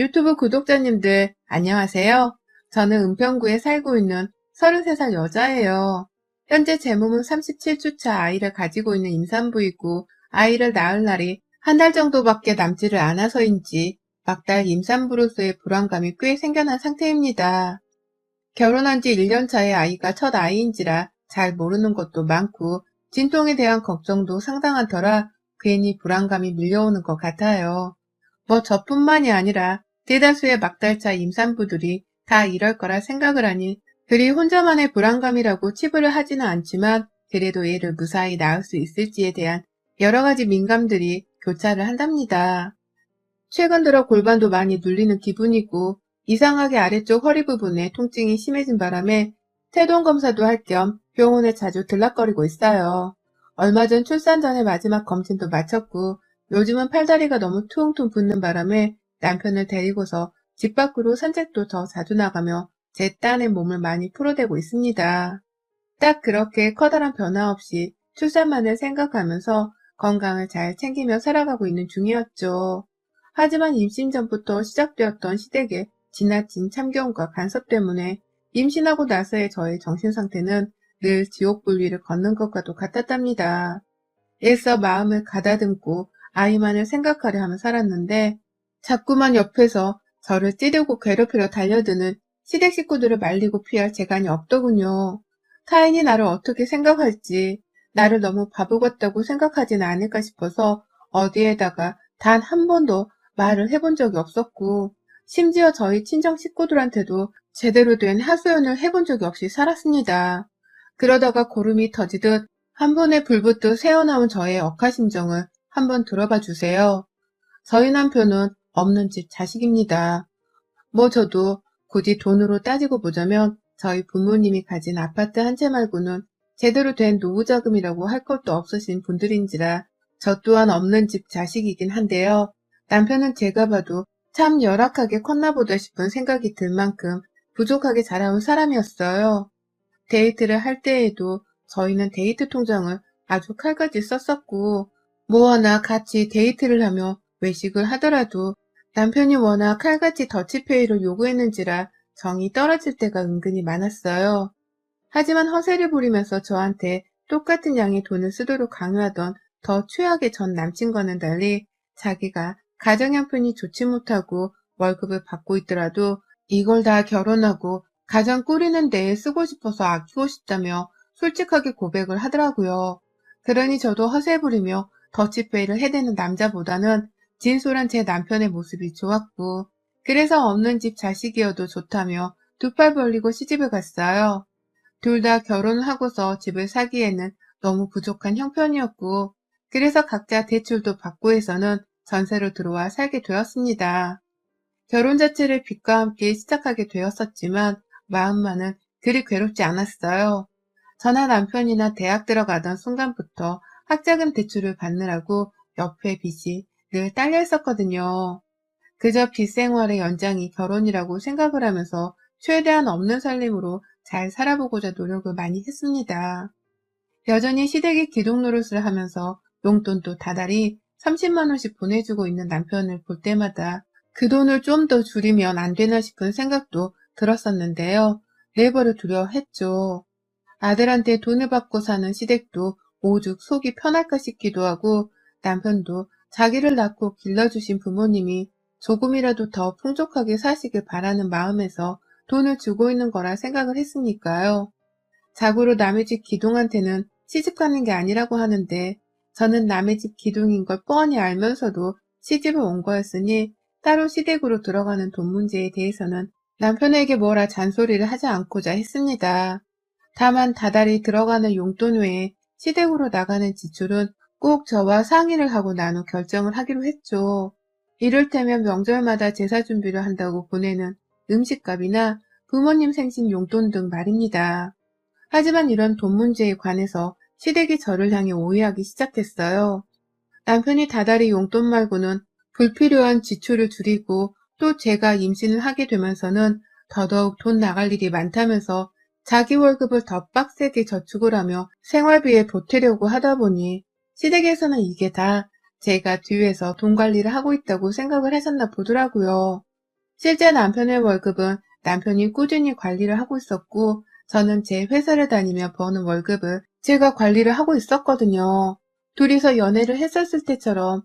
유튜브 구독자님들 안녕하세요. 저는 은평구에 살고 있는 33살 여자예요. 현재 제 몸은 37주차 아이를 가지고 있는 임산부이고 아이를 낳을 날이 한 달 정도밖에 남지를 않아서인지 막달 임산부로서의 불안감이 꽤 생겨난 상태입니다. 결혼한 지 1년 차의 아이가 첫 아이인지라 잘 모르는 것도 많고 진통에 대한 걱정도 상당한 터라 괜히 불안감이 밀려오는 것 같아요. 뭐 저뿐만이 아니라 대다수의 막달차 임산부들이 다 이럴 거라 생각을 하니 그리 혼자만의 불안감이라고 치부를 하지는 않지만 그래도 얘를 무사히 낳을 수 있을지에 대한 여러 가지 민감들이 교차를 한답니다. 최근 들어 골반도 많이 눌리는 기분이고 이상하게 아래쪽 허리 부분에 통증이 심해진 바람에 태동 검사도 할 겸 병원에 자주 들락거리고 있어요. 얼마 전 출산 전에 마지막 검진도 마쳤고 요즘은 팔다리가 너무 퉁퉁 붓는 바람에 남편을 데리고서 집 밖으로 산책도 더 자주 나가며 제 딴의 몸을 많이 풀어대고 있습니다. 딱 그렇게 커다란 변화 없이 출산만을 생각하면서 건강을 잘 챙기며 살아가고 있는 중이었죠. 하지만 임신 전부터 시작되었던 시댁의 지나친 참견과 간섭 때문에 임신하고 나서의 저의 정신 상태는 늘 지옥 불위를 걷는 것과도 같았답니다. 애써 마음을 가다듬고 아이만을 생각하려 하며 살았는데 자꾸만 옆에서 저를 찌르고 괴롭히려 달려드는 시댁 식구들을 말리고 피할 재간이 없더군요. 타인이 나를 어떻게 생각할지 나를 너무 바보 같다고 생각하지는 않을까 싶어서 어디에다가 단 한 번도 말을 해본 적이 없었고 심지어 저희 친정 식구들한테도 제대로 된 하소연을 해본 적이 없이 살았습니다. 그러다가 고름이 터지듯 한 번에 불붙듯 새어나온 저의 억하심정을 한번 들어봐 주세요. 저희 남편은 없는 집 자식입니다. 뭐 저도 굳이 돈으로 따지고 보자면 저희 부모님이 가진 아파트 한 채 말고는 제대로 된 노후자금이라고 할 것도 없으신 분들인지라 저 또한 없는 집 자식이긴 한데요. 남편은 제가 봐도 참 열악하게 컸나보다 싶은 생각이 들 만큼 부족하게 자라온 사람이었어요. 데이트를 할 때에도 저희는 데이트 통장을 아주 칼같이 썼었고 뭐 하나 같이 데이트를 하며 외식을 하더라도 남편이 워낙 칼같이 더치페이를 요구했는지라 정이 떨어질 때가 은근히 많았어요. 하지만 허세를 부리면서 저한테 똑같은 양의 돈을 쓰도록 강요하던 더 최악의 전 남친과는 달리 자기가 가정 형편이 좋지 못하고 월급을 받고 있더라도 이걸 다 결혼하고 가정 꾸리는 데에 쓰고 싶어서 아끼고 싶다며 솔직하게 고백을 하더라고요. 그러니 저도 허세 부리며 더치페이를 해대는 남자보다는 진솔한 제 남편의 모습이 좋았고 그래서 없는 집 자식이어도 좋다며 두 팔 벌리고 시집을 갔어요. 둘 다 결혼을 하고서 집을 사기에는 너무 부족한 형편이었고 그래서 각자 대출도 받고 해서는 전세로 들어와 살게 되었습니다. 결혼 자체를 빚과 함께 시작하게 되었었지만 마음만은 그리 괴롭지 않았어요. 저나 남편이나 대학 들어가던 순간부터 학자금 대출을 받느라고 옆에 빚이 늘 딸려 있었거든요. 그저 빚 생활의 연장이 결혼이라고 생각을 하면서 최대한 없는 살림으로 잘 살아보고자 노력을 많이 했습니다. 여전히 시댁의 기둥 노릇을 하면서 용돈도 다달이 30만 원씩 보내주고 있는 남편을 볼 때마다 그 돈을 좀 더 줄이면 안 되나 싶은 생각도 들었었는데요. 내버려 두려 했죠. 아들한테 돈을 받고 사는 시댁도 오죽 속이 편할까 싶기도 하고 남편도 자기를 낳고 길러주신 부모님이 조금이라도 더 풍족하게 사시길 바라는 마음에서 돈을 주고 있는 거라 생각을 했으니까요. 자고로 남의 집 기둥한테는 시집가는 게 아니라고 하는데 저는 남의 집 기둥인 걸 뻔히 알면서도 시집을 온 거였으니 따로 시댁으로 들어가는 돈 문제에 대해서는 남편에게 뭐라 잔소리를 하지 않고자 했습니다. 다만 다달이 들어가는 용돈 외에 시댁으로 나가는 지출은 꼭 저와 상의를 하고 나눠 결정을 하기로 했죠. 이를테면 명절마다 제사 준비를 한다고 보내는 음식값이나 부모님 생신 용돈 등 말입니다. 하지만 이런 돈 문제에 관해서 시댁이 저를 향해 오해하기 시작했어요. 남편이 다달이 용돈 말고는 불필요한 지출을 줄이고 또 제가 임신을 하게 되면서는 더더욱 돈 나갈 일이 많다면서 자기 월급을 더 빡세게 저축을 하며 생활비에 보태려고 하다 보니 시댁에서는 이게 다 제가 뒤에서 돈 관리를 하고 있다고 생각을 하셨나 보더라고요. 실제 남편의 월급은 남편이 꾸준히 관리를 하고 있었고, 저는 제 회사를 다니며 버는 월급을 제가 관리를 하고 있었거든요. 둘이서 연애를 했었을 때처럼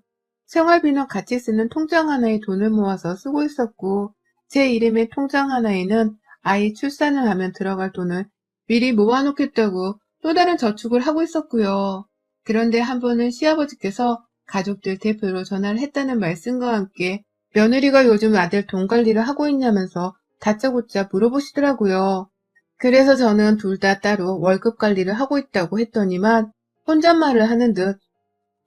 생활비는 같이 쓰는 통장 하나에 돈을 모아서 쓰고 있었고, 제 이름의 통장 하나에는 아이 출산을 하면 들어갈 돈을 미리 모아놓겠다고 또 다른 저축을 하고 있었고요. 그런데 한 번은 시아버지께서 가족들 대표로 전화를 했다는 말씀과 함께 며느리가 요즘 아들 돈 관리를 하고 있냐면서 다짜고짜 물어보시더라고요. 그래서 저는 둘 다 따로 월급 관리를 하고 있다고 했더니만 혼잣말을 하는 듯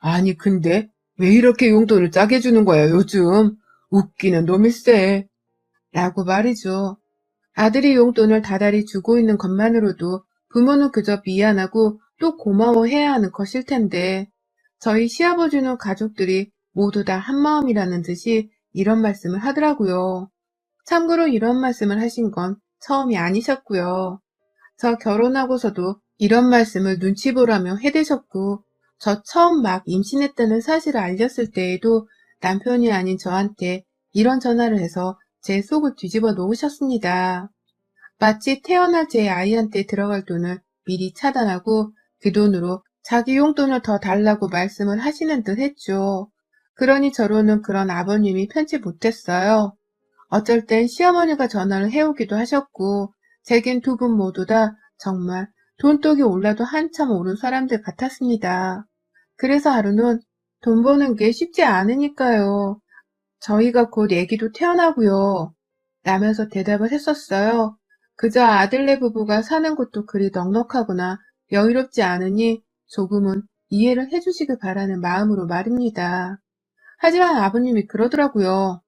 아니 근데 왜 이렇게 용돈을 짜게 주는 거야 요즘? 웃기는 놈일세. 라고 말이죠. 아들이 용돈을 다달이 주고 있는 것만으로도 부모는 그저 미안하고 또 고마워해야 하는 것일 텐데 저희 시아버지는 가족들이 모두 다 한마음이라는 듯이 이런 말씀을 하더라고요. 참고로 이런 말씀을 하신 건 처음이 아니셨고요. 저 결혼하고서도 이런 말씀을 눈치 보라며 해대셨고, 저 처음 막 임신했다는 사실을 알렸을 때에도 남편이 아닌 저한테 이런 전화를 해서 제 속을 뒤집어 놓으셨습니다. 마치 태어날 제 아이한테 들어갈 돈을 미리 차단하고 그 돈으로 자기 용돈을 더 달라고 말씀을 하시는 듯 했죠. 그러니 저로는 그런 아버님이 편치 못했어요. 어쩔 땐 시어머니가 전화를 해오기도 하셨고, 제겐 두 분 모두 다 정말 돈독이 올라도 한참 오른 사람들 같았습니다. 그래서 하루는 돈 버는 게 쉽지 않으니까요. 저희가 곧 애기도 태어나고요. 라면서 대답을 했었어요. 그저 아들네 부부가 사는 곳도 그리 넉넉하거나 여유롭지 않으니 조금은 이해를 해주시길 바라는 마음으로 말입니다. 하지만 아버님이 그러더라고요.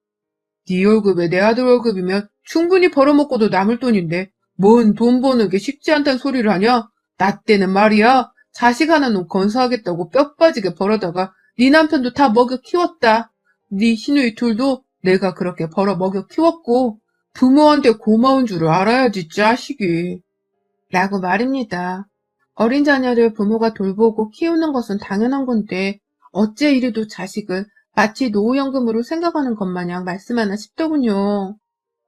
네 월급에 내 아들 월급이면 충분히 벌어먹고도 남을 돈인데 뭔 돈 버는 게 쉽지 않다는 소리를 하냐? 나 때는 말이야. 자식 하나 놓고 건사하겠다고 뼈 빠지게 벌어다가 네 남편도 다 먹여 키웠다. 네 시누이 둘도 내가 그렇게 벌어 먹여 키웠고 부모한테 고마운 줄을 알아야지 자식이. 라고 말입니다. 어린 자녀를 부모가 돌보고 키우는 것은 당연한 건데 어째 이리도 자식을 마치 노후연금으로 생각하는 것 마냥 말씀하나 싶더군요.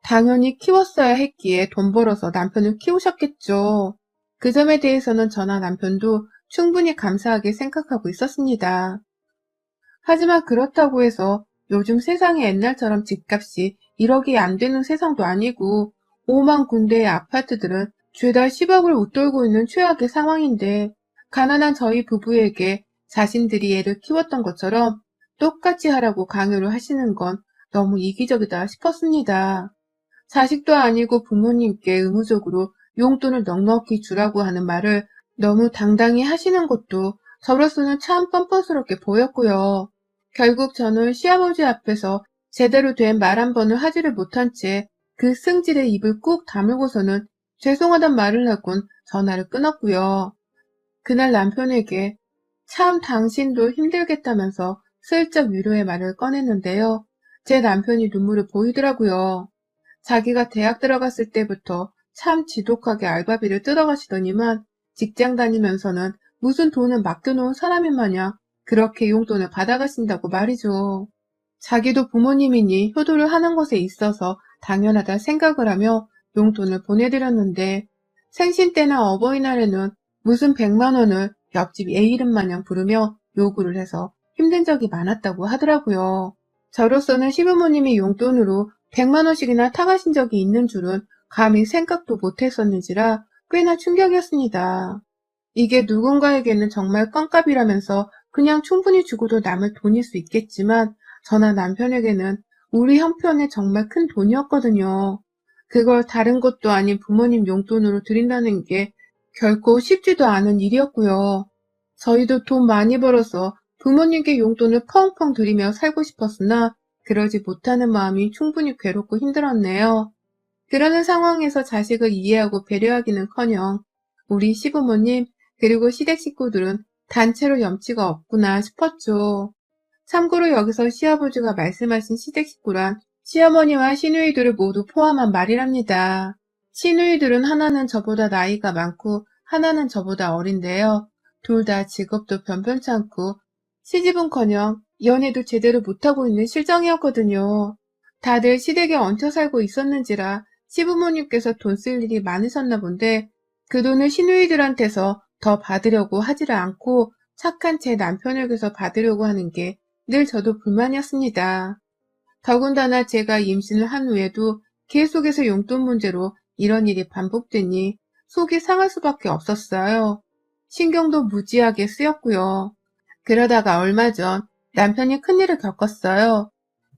당연히 키웠어야 했기에 돈 벌어서 남편을 키우셨겠죠. 그 점에 대해서는 저나 남편도 충분히 감사하게 생각하고 있었습니다. 하지만 그렇다고 해서 요즘 세상이 옛날처럼 집값이 1억이 안 되는 세상도 아니고 5만 군데의 아파트들은 죄다 10억을 웃돌고 있는 최악의 상황인데 가난한 저희 부부에게 자신들이 애를 키웠던 것처럼 똑같이 하라고 강요를 하시는 건 너무 이기적이다 싶었습니다. 자식도 아니고 부모님께 의무적으로 용돈을 넉넉히 주라고 하는 말을 너무 당당히 하시는 것도 저로서는 참 뻔뻔스럽게 보였고요. 결국 저는 시아버지 앞에서 제대로 된 말 한 번을 하지를 못한 채 그 승질에 입을 꾹 다물고서는 죄송하단 말을 하곤 전화를 끊었고요. 그날 남편에게 참 당신도 힘들겠다면서 슬쩍 위로의 말을 꺼냈는데요. 제 남편이 눈물을 보이더라고요. 자기가 대학 들어갔을 때부터 참 지독하게 알바비를 뜯어가시더니만 직장 다니면서는 무슨 돈을 맡겨놓은 사람인 마냥 그렇게 용돈을 받아가신다고 말이죠. 자기도 부모님이니 효도를 하는 것에 있어서 당연하다 생각을 하며 용돈을 보내드렸는데 생신 때나 어버이날에는 무슨 100만 원을 옆집 애 이름 마냥 부르며 요구를 해서 힘든 적이 많았다고 하더라고요. 저로서는 시부모님이 용돈으로 100만 원씩이나 타가신 적이 있는 줄은 감히 생각도 못했었는지라 꽤나 충격이었습니다. 이게 누군가에게는 정말 껌값이라면서 그냥 충분히 주고도 남을 돈일 수 있겠지만 저나 남편에게는 우리 형편에 정말 큰 돈이었거든요. 그걸 다른 것도 아닌 부모님 용돈으로 드린다는 게 결코 쉽지도 않은 일이었고요. 저희도 돈 많이 벌어서 부모님께 용돈을 펑펑 드리며 살고 싶었으나 그러지 못하는 마음이 충분히 괴롭고 힘들었네요. 그러는 상황에서 자식을 이해하고 배려하기는커녕 우리 시부모님 그리고 시댁 식구들은 단체로 염치가 없구나 싶었죠. 참고로 여기서 시아버지가 말씀하신 시댁 식구란 시어머니와 시누이들을 모두 포함한 말이랍니다. 시누이들은 하나는 저보다 나이가 많고 하나는 저보다 어린데요. 둘 다 직업도 변변찮고 시집은커녕 연애도 제대로 못하고 있는 실정이었거든요. 다들 시댁에 얹혀 살고 있었는지라 시부모님께서 돈 쓸 일이 많으셨나 본데 그 돈을 시누이들한테서 더 받으려고 하지를 않고 착한 제 남편에게서 받으려고 하는 게 늘 저도 불만이었습니다. 더군다나 제가 임신을 한 후에도 계속해서 용돈 문제로 이런 일이 반복되니 속이 상할 수밖에 없었어요. 신경도 무지하게 쓰였고요. 그러다가 얼마 전 남편이 큰일을 겪었어요.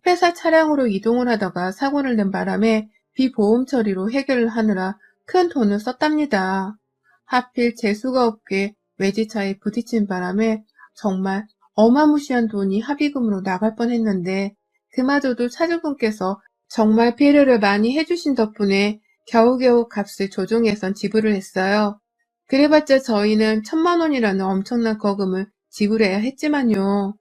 회사 차량으로 이동을 하다가 사고를 낸 바람에 비보험 처리로 해결을 하느라 큰 돈을 썼답니다. 하필 재수가 없게 외제차에 부딪힌 바람에 정말 어마무시한 돈이 합의금으로 나갈 뻔했는데 그마저도 차주분께서 정말 배려를 많이 해주신 덕분에 겨우겨우 값을 조정해선 지불을 했어요. 그래봤자 저희는 1,000만 원이라는 엄청난 거금을 지불해야 했지만요.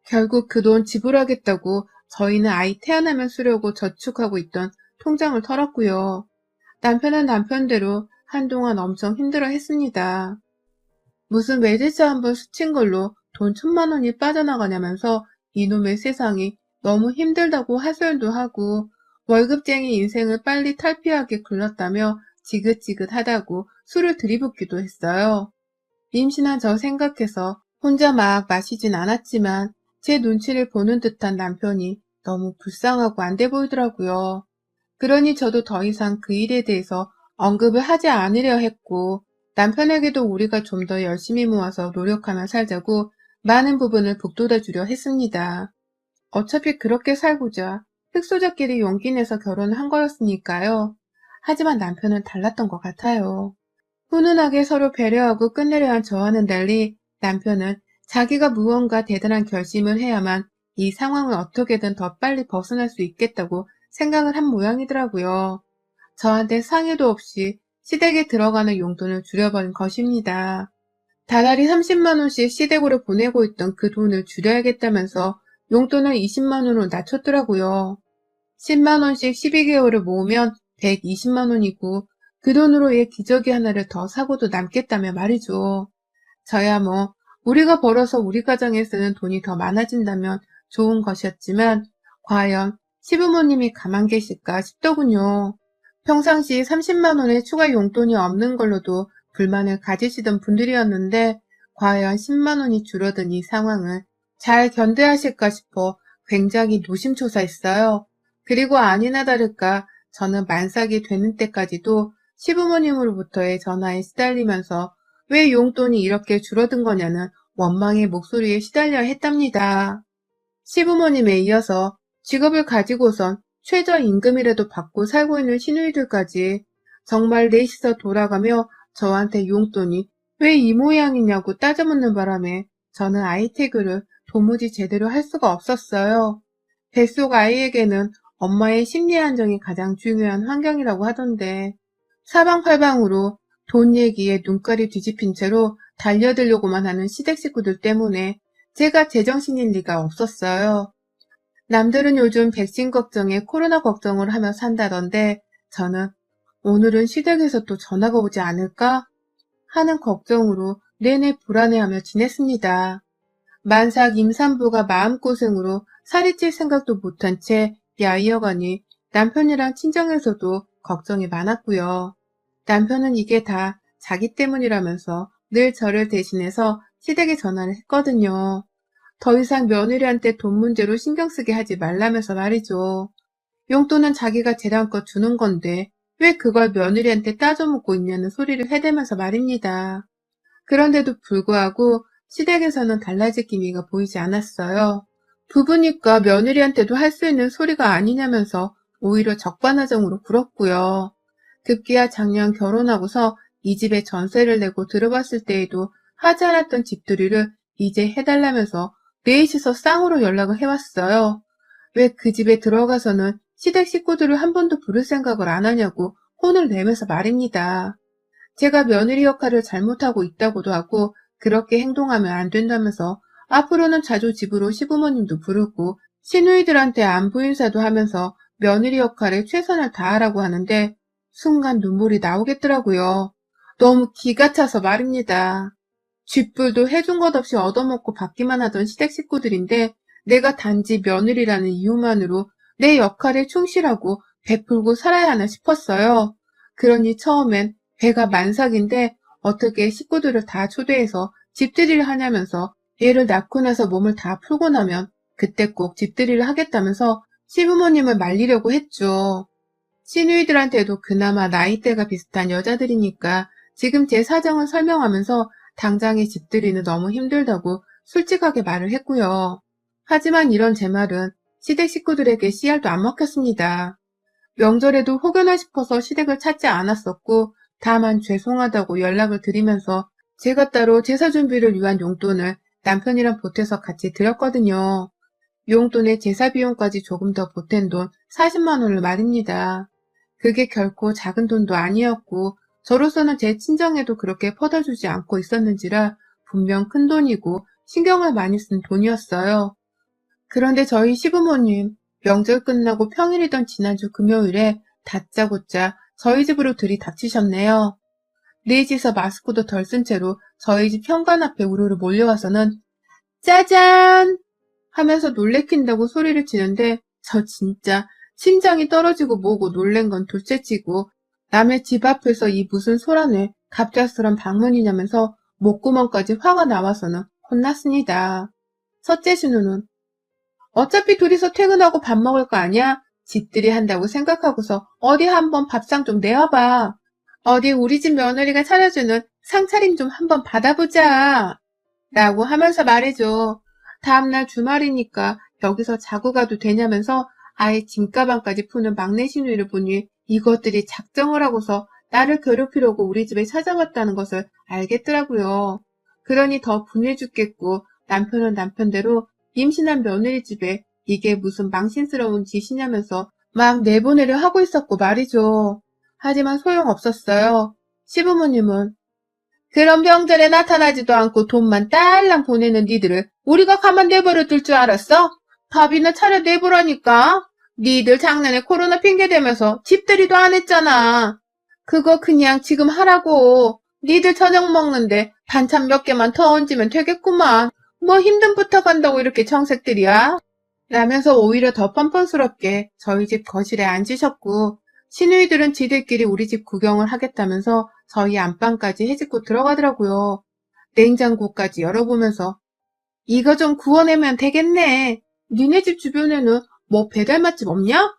결국 그 돈 지불하겠다고 저희는 아이 태어나면 쓰려고 저축하고 있던 통장을 털었고요. 남편은 남편대로 한동안 엄청 힘들어 했습니다. 무슨 외제차 한번 스친 걸로 돈 1,000만 원이 빠져나가냐면서 이놈의 세상이 너무 힘들다고 하소연도 하고 월급쟁이 인생을 빨리 탈피하게 굴렀다며 지긋지긋하다고 술을 들이붓기도 했어요. 임신한 저 생각해서 혼자 막 마시진 않았지만 제 눈치를 보는 듯한 남편이 너무 불쌍하고 안 돼 보이더라고요. 그러니 저도 더 이상 그 일에 대해서 언급을 하지 않으려 했고 남편에게도 우리가 좀 더 열심히 모아서 노력하며 살자고 많은 부분을 북돋아 주려 했습니다. 어차피 그렇게 살고자 흑수저끼리 용기 내서 결혼을 한 거였으니까요. 하지만 남편은 달랐던 것 같아요. 훈훈하게 서로 배려하고 끝내려 한 저와는 달리 남편은 자기가 무언가 대단한 결심을 해야만 이 상황을 어떻게든 더 빨리 벗어날 수 있겠다고 생각을 한 모양이더라고요. 저한테 상의도 없이 시댁에 들어가는 용돈을 줄여버린 것입니다. 다달이 30만 원씩 시댁으로 보내고 있던 그 돈을 줄여야겠다면서 용돈을 20만 원으로 낮췄더라고요. 10만 원씩 12개월을 모으면 120만 원이고 그 돈으로 얘 기저귀 하나를 더 사고도 남겠다며 말이죠. 저야 뭐 우리가 벌어서 우리 가정에 쓰는 돈이 더 많아진다면 좋은 것이었지만 과연 시부모님이 가만 계실까 싶더군요. 평상시 30만 원의 추가 용돈이 없는 걸로도 불만을 가지시던 분들이었는데 과연 10만 원이 줄어든 이 상황을 잘 견뎌하실까 싶어 굉장히 노심초사했어요. 그리고 아니나 다를까 저는 만삭이 되는 때까지도 시부모님으로부터의 전화에 시달리면서 왜 용돈이 이렇게 줄어든 거냐는 원망의 목소리에 시달려야 했답니다. 시부모님에 이어서 직업을 가지고선 최저임금이라도 받고 살고 있는 시누이들까지 정말 넷이서 돌아가며 저한테 용돈이 왜 이 모양이냐고 따져묻는 바람에 저는 아이태교를 도무지 제대로 할 수가 없었어요. 뱃속 아이에게는 엄마의 심리 안정이 가장 중요한 환경이라고 하던데 사방팔방으로 돈 얘기에 눈깔이 뒤집힌 채로 달려들려고만 하는 시댁 식구들 때문에 제가 제정신일 리가 없었어요. 남들은 요즘 백신 걱정에 코로나 걱정을 하며 산다던데 저는 오늘은 시댁에서 또 전화가 오지 않을까 하는 걱정으로 내내 불안해하며 지냈습니다. 만삭 임산부가 마음고생으로 살이 찔 생각도 못한 채 야이어가니 남편이랑 친정에서도 걱정이 많았고요. 남편은 이게 다 자기 때문이라면서 늘 저를 대신해서 시댁에 전화를 했거든요. 더 이상 며느리한테 돈 문제로 신경 쓰게 하지 말라면서 말이죠. 용돈은 자기가 재량껏 주는 건데 왜 그걸 며느리한테 따져묻고 있냐는 소리를 해대면서 말입니다. 그런데도 불구하고 시댁에서는 달라질 기미가 보이지 않았어요. 부부니까 며느리한테도 할 수 있는 소리가 아니냐면서 오히려 적반하장으로 굴었고요. 급기야 작년 결혼하고서 이 집에 전세를 내고 들어갔을 때에도 하지 않았던 집들이를 이제 해달라면서 넷이서 쌍으로 연락을 해왔어요. 왜 그 집에 들어가서는 시댁 식구들을 한 번도 부를 생각을 안 하냐고 혼을 내면서 말입니다. 제가 며느리 역할을 잘못하고 있다고도 하고 그렇게 행동하면 안 된다면서 앞으로는 자주 집으로 시부모님도 부르고 시누이들한테 안부 인사도 하면서 며느리 역할에 최선을 다하라고 하는데 순간 눈물이 나오겠더라고요. 너무 기가 차서 말입니다. 쥐뿔도 해준 것 없이 얻어먹고 받기만 하던 시댁 식구들인데 내가 단지 며느리라는 이유만으로 내 역할에 충실하고 베풀고 살아야 하나 싶었어요. 그러니 처음엔 배가 만삭인데 어떻게 식구들을 다 초대해서 집들이를 하냐면서 애를 낳고 나서 몸을 다 풀고 나면 그때 꼭 집들이를 하겠다면서 시부모님을 말리려고 했죠. 시누이들한테도 그나마 나이대가 비슷한 여자들이니까 지금 제 사정을 설명하면서 당장의 집들이는 너무 힘들다고 솔직하게 말을 했고요. 하지만 이런 제 말은 시댁 식구들에게 씨알도 안 먹혔습니다. 명절에도 혹여나 싶어서 시댁을 찾지 않았었고 다만 죄송하다고 연락을 드리면서 제가 따로 제사 준비를 위한 용돈을 남편이랑 보태서 같이 드렸거든요. 용돈에 제사 비용까지 조금 더 보탠 돈 40만 원을 말입니다. 그게 결코 작은 돈도 아니었고 저로서는 제 친정에도 그렇게 퍼다주지 않고 있었는지라 분명 큰 돈이고 신경을 많이 쓴 돈이었어요. 그런데 저희 시부모님 명절 끝나고 평일이던 지난주 금요일에 다짜고짜 저희 집으로 들이닥치셨네요. 네 집에서 마스크도 덜 쓴 채로 저희 집 현관 앞에 우르르 몰려와서는 짜잔! 하면서 놀래킨다고 소리를 치는데 저 진짜 심장이 떨어지고 뭐고 놀란 건 둘째치고 남의 집 앞에서 이 무슨 소란을 갑작스런 방문이냐면서 목구멍까지 화가 나와서는 혼났습니다. 첫째 신우는 어차피 둘이서 퇴근하고 밥 먹을 거 아니야? 집들이 한다고 생각하고서 어디 한번 밥상 좀 내와봐. 어디 우리 집 며느리가 차려주는 상차림 좀 한번 받아보자. 라고 하면서 말해줘. 다음날 주말이니까 여기서 자고 가도 되냐면서 아예 짐가방까지 푸는 막내 시누이를 보니 이것들이 작정을 하고서 나를 괴롭히려고 우리 집에 찾아왔다는 것을 알겠더라고요. 그러니 더 분해 죽겠고 남편은 남편대로 임신한 며느리 집에 이게 무슨 망신스러운 짓이냐면서 막 내보내려 하고 있었고 말이죠. 하지만 소용없었어요. 시부모님은 그런 명절에 나타나지도 않고 돈만 딸랑 보내는 니들을 우리가 가만 내버려 둘 줄 알았어? 밥이나 차려 내보라니까. 니들 작년에 코로나 핑계 대면서 집들이도 안 했잖아. 그거 그냥 지금 하라고. 니들 저녁 먹는데 반찬 몇 개만 더 얹으면 되겠구만. 뭐 힘든 부탁한다고 이렇게 정색들이야? 라면서 오히려 더 뻔뻔스럽게 저희 집 거실에 앉으셨고 시누이들은 지들끼리 우리 집 구경을 하겠다면서 저희 안방까지 헤집고 들어가더라고요. 냉장고까지 열어보면서 이거 좀 구워내면 되겠네. 니네 집 주변에는 뭐 배달 맛집 없냐?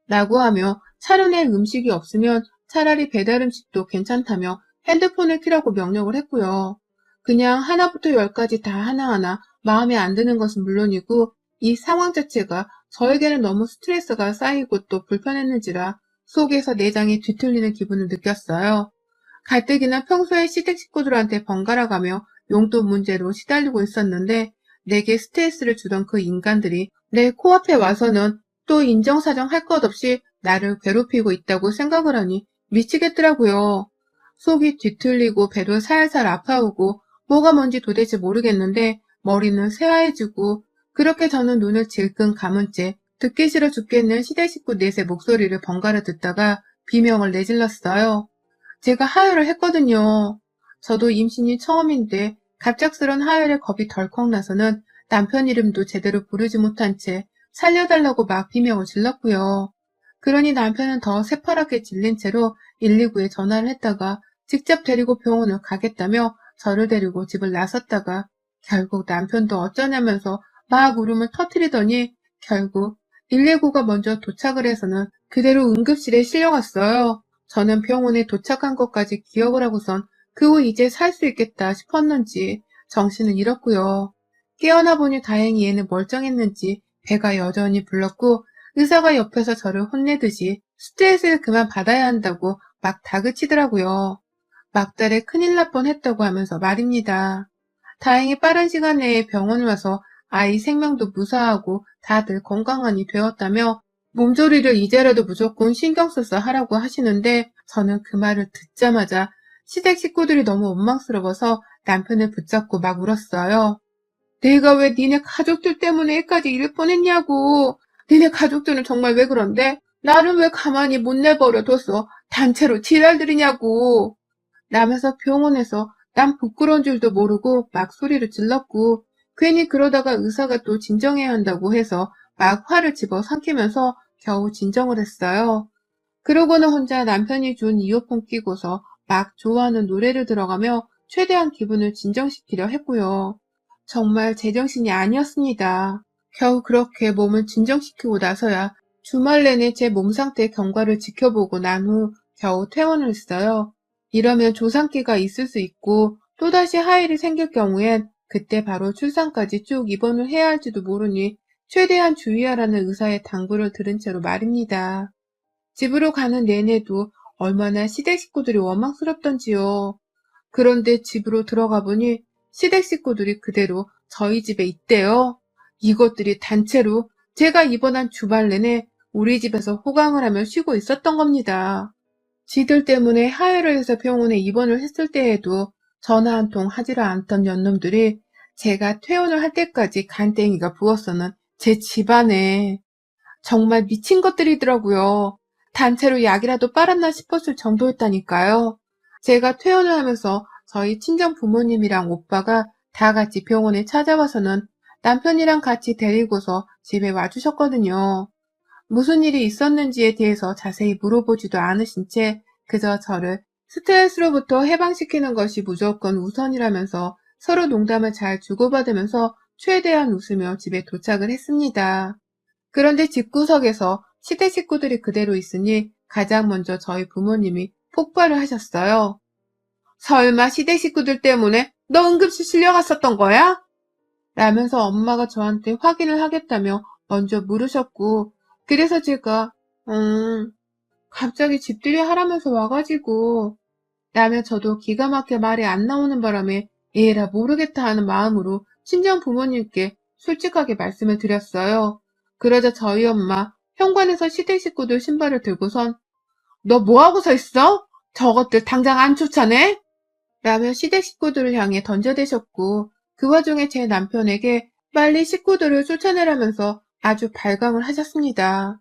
라고 하며 차려낼 음식이 없으면 차라리 배달 음식도 괜찮다며 핸드폰을 켜라고 명령을 했고요. 그냥 하나부터 열까지 다 하나하나 마음에 안 드는 것은 물론이고 이 상황 자체가 저에게는 너무 스트레스가 쌓이고 또 불편했는지라 속에서 내장이 뒤틀리는 기분을 느꼈어요. 가뜩이나 평소에 시댁 식구들한테 번갈아가며 용돈 문제로 시달리고 있었는데 내게 스트레스를 주던 그 인간들이 내 코앞에 와서는 또 인정사정 할 것 없이 나를 괴롭히고 있다고 생각을 하니 미치겠더라고요. 속이 뒤틀리고 배도 살살 아파오고 뭐가 뭔지 도대체 모르겠는데 머리는 새하얘지고 그렇게 저는 눈을 질끈 감은 채 듣기 싫어 죽겠는 시댁 식구 넷의 목소리를 번갈아 듣다가 비명을 내질렀어요. 제가 하혈을 했거든요. 저도 임신이 처음인데 갑작스런 하혈에 겁이 덜컥 나서는 남편 이름도 제대로 부르지 못한 채 살려달라고 막 비명을 질렀고요. 그러니 남편은 더 새파랗게 질린 채로 119에 전화를 했다가 직접 데리고 병원을 가겠다며 저를 데리고 집을 나섰다가 결국 남편도 어쩌냐면서 막 울음을 터뜨리더니 결국 119가 먼저 도착을 해서는 그대로 응급실에 실려갔어요. 저는 병원에 도착한 것까지 기억을 하고선 그 후 이제 살 수 있겠다 싶었는지 정신을 잃었고요. 깨어나 보니 다행히 얘는 멀쩡했는지 배가 여전히 불렀고 의사가 옆에서 저를 혼내듯이 스트레스를 그만 받아야 한다고 막 다그치더라고요. 막달에 큰일 날 뻔했다고 하면서 말입니다. 다행히 빠른 시간 내에 병원을 와서 아이 생명도 무사하고 다들 건강하니 되었다며 몸조리를 이제라도 무조건 신경 써서 하라고 하시는데 저는 그 말을 듣자마자 시댁 식구들이 너무 원망스러워서 남편을 붙잡고 막 울었어요. 내가 왜 니네 가족들 때문에까지 이럴 뻔했냐고. 니네 가족들은 정말 왜 그런데? 나는 왜 가만히 못 내버려 둬서 단체로 지랄들이냐고. 라면서 병원에서 난 부끄러운 줄도 모르고 막 소리를 질렀고 괜히 그러다가 의사가 또 진정해야 한다고 해서 막 화를 집어삼키면서 겨우 진정을 했어요. 그러고는 혼자 남편이 준 이어폰 끼고서 막 좋아하는 노래를 들어가며 최대한 기분을 진정시키려 했고요. 정말 제정신이 아니었습니다. 겨우 그렇게 몸을 진정시키고 나서야 주말 내내 제 몸 상태 경과를 지켜보고 난 후 겨우 퇴원을 했어요. 이러면 조상기가 있을 수 있고 또다시 하일이 생길 경우엔 그때 바로 출산까지 쭉 입원을 해야 할지도 모르니 최대한 주의하라는 의사의 당부를 들은 채로 말입니다. 집으로 가는 내내도 얼마나 시댁 식구들이 원망스럽던지요. 그런데 집으로 들어가 보니 시댁 식구들이 그대로 저희 집에 있대요. 이것들이 단체로 제가 입원한 주말 내내 우리 집에서 호강을 하며 쉬고 있었던 겁니다. 지들 때문에 하혈을 해서 병원에 입원을 했을 때에도 전화 한 통 하지를 않던 년놈들이 제가 퇴원을 할 때까지 간땡이가 부었어는 제 집안에 정말 미친 것들이더라고요. 단체로 약이라도 빨았나 싶었을 정도였다니까요. 제가 퇴원을 하면서 저희 친정 부모님이랑 오빠가 다 같이 병원에 찾아와서는 남편이랑 같이 데리고서 집에 와주셨거든요. 무슨 일이 있었는지에 대해서 자세히 물어보지도 않으신 채 그저 저를 스트레스로부터 해방시키는 것이 무조건 우선이라면서 서로 농담을 잘 주고받으면서 최대한 웃으며 집에 도착을 했습니다. 그런데 집구석에서 시댁 식구들이 그대로 있으니 가장 먼저 저희 부모님이 폭발을 하셨어요. 설마 시댁 식구들 때문에 너 응급실 실려갔었던 거야? 라면서 엄마가 저한테 확인을 하겠다며 먼저 물으셨고, 그래서 제가 갑자기 집들이 하라면서 와가지고 라며 저도 기가 막혀 말이 안 나오는 바람에 에라 모르겠다 하는 마음으로 친정 부모님께 솔직하게 말씀을 드렸어요. 그러자 저희 엄마 현관에서 시댁 식구들 신발을 들고선 너 뭐하고 서 있어? 저것들 당장 안 쫓아내? 라며 시댁 식구들을 향해 던져대셨고 그 와중에 제 남편에게 빨리 식구들을 쫓아내라면서 아주 발광을 하셨습니다.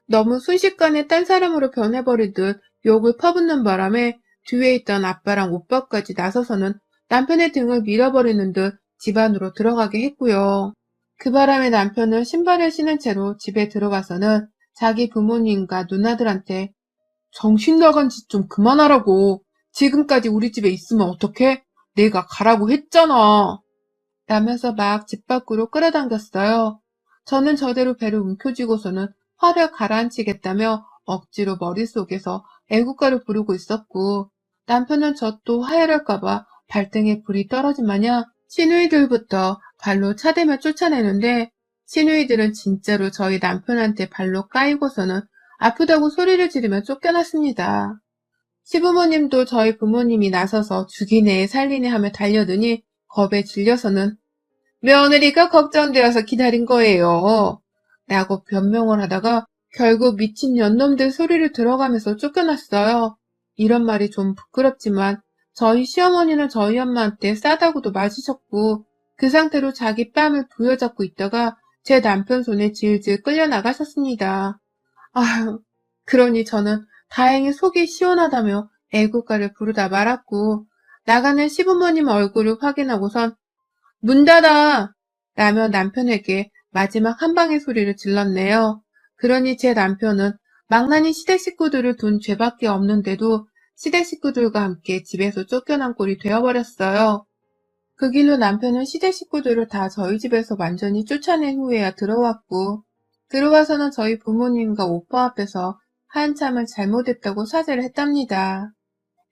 너무 순식간에 딴 사람으로 변해버린 듯 욕을 퍼붓는 바람에 뒤에 있던 아빠랑 오빠까지 나서서는 남편의 등을 밀어버리는 듯 집 안으로 들어가게 했고요. 그 바람에 남편은 신발을 신은 채로 집에 들어가서는 자기 부모님과 누나들한테 정신 나간 짓 좀 그만하라고. 지금까지 우리 집에 있으면 어떡해? 내가 가라고 했잖아. 라면서 막 집 밖으로 끌어당겼어요. 저는 저대로 배를 움켜쥐고서는 화를 가라앉히겠다며 억지로 머릿속에서 애국가를 부르고 있었고 남편은 저 또 화해할까봐 발등에 불이 떨어진 마냥 시누이들부터 발로 차대며 쫓아내는데 시누이들은 진짜로 저희 남편한테 발로 까이고서는 아프다고 소리를 지르며 쫓겨났습니다. 시부모님도 저희 부모님이 나서서 죽이네 살리네 하며 달려드니 겁에 질려서는 며느리가 걱정되어서 기다린 거예요. 라고 변명을 하다가 결국 미친 년놈들 소리를 들어가면서 쫓겨났어요. 이런 말이 좀 부끄럽지만 저희 시어머니는 저희 엄마한테 싸다고도 맞으셨고 그 상태로 자기 뺨을 부여잡고 있다가 제 남편 손에 질질 끌려 나가셨습니다. 아휴, 그러니 저는 다행히 속이 시원하다며 애국가를 부르다 말았고 나가는 시부모님 얼굴을 확인하고선 문 닫아! 라며 남편에게 마지막 한 방의 소리를 질렀네요. 그러니 제 남편은 망나니 시댁 식구들을 둔 죄밖에 없는데도 시댁 식구들과 함께 집에서 쫓겨난 꼴이 되어버렸어요. 그 길로 남편은 시댁 식구들을 다 저희 집에서 완전히 쫓아낸 후에야 들어왔고 들어와서는 저희 부모님과 오빠 앞에서 한참을 잘못했다고 사죄를 했답니다.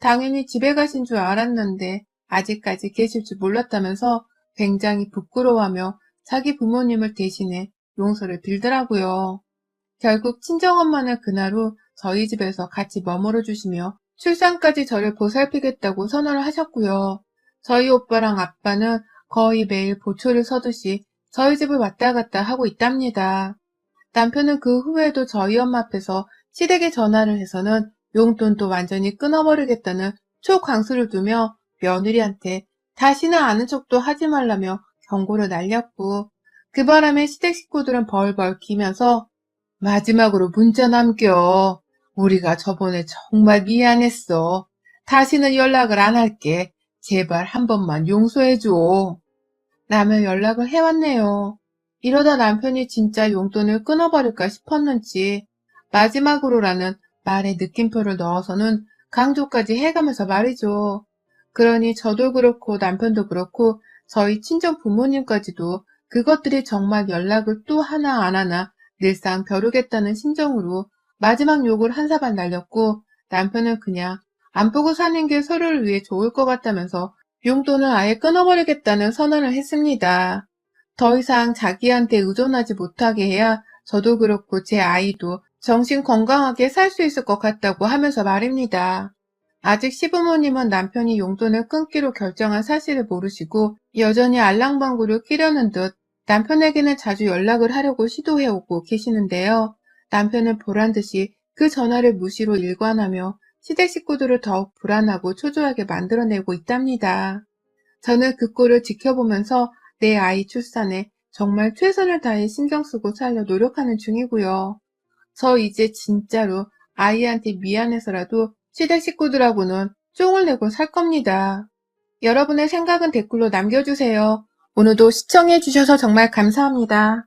당연히 집에 가신 줄 알았는데 아직까지 계실 줄 몰랐다면서 굉장히 부끄러워하며 자기 부모님을 대신해 용서를 빌더라고요. 결국 친정엄마는 그날 후 저희 집에서 같이 머물러 주시며 출산까지 저를 보살피겠다고 선언을 하셨고요. 저희 오빠랑 아빠는 거의 매일 보초를 서듯이 저희 집을 왔다 갔다 하고 있답니다. 남편은 그 후에도 저희 엄마 앞에서 시댁에 전화를 해서는 용돈도 완전히 끊어버리겠다는 초강수를 두며 며느리한테 다시는 아는 척도 하지 말라며 경고를 날렸고 그 바람에 시댁 식구들은 벌벌 기면서 마지막으로 문자 남겨. 우리가 저번에 정말 미안했어. 다시는 연락을 안 할게. 제발 한 번만 용서해줘. 라며 연락을 해왔네요. 이러다 남편이 진짜 용돈을 끊어버릴까 싶었는지 마지막으로라는 말에 느낌표를 넣어서는 강조까지 해가면서 말이죠. 그러니 저도 그렇고 남편도 그렇고 저희 친정 부모님까지도 그것들이 정말 연락을 또 하나 안 하나 늘상 벼르겠다는 심정으로 마지막 욕을 한 사발 날렸고, 남편은 그냥 안 보고 사는 게 서로를 위해 좋을 것 같다면서 용돈을 아예 끊어버리겠다는 선언을 했습니다. 더 이상 자기한테 의존하지 못하게 해야 저도 그렇고 제 아이도 정신 건강하게 살 수 있을 것 같다고 하면서 말입니다. 아직 시부모님은 남편이 용돈을 끊기로 결정한 사실을 모르시고 여전히 알랑방구를 끼려는 듯 남편에게는 자주 연락을 하려고 시도해오고 계시는데요. 남편은 보란듯이 그 전화를 무시로 일관하며 시댁 식구들을 더욱 불안하고 초조하게 만들어내고 있답니다. 저는 그 꼴을 지켜보면서 내 아이 출산에 정말 최선을 다해 신경 쓰고 살려 노력하는 중이고요. 저 이제 진짜로 아이한테 미안해서라도 시댁 식구들하고는 쫑을 내고 살 겁니다. 여러분의 생각은 댓글로 남겨주세요. 오늘도 시청해주셔서 정말 감사합니다.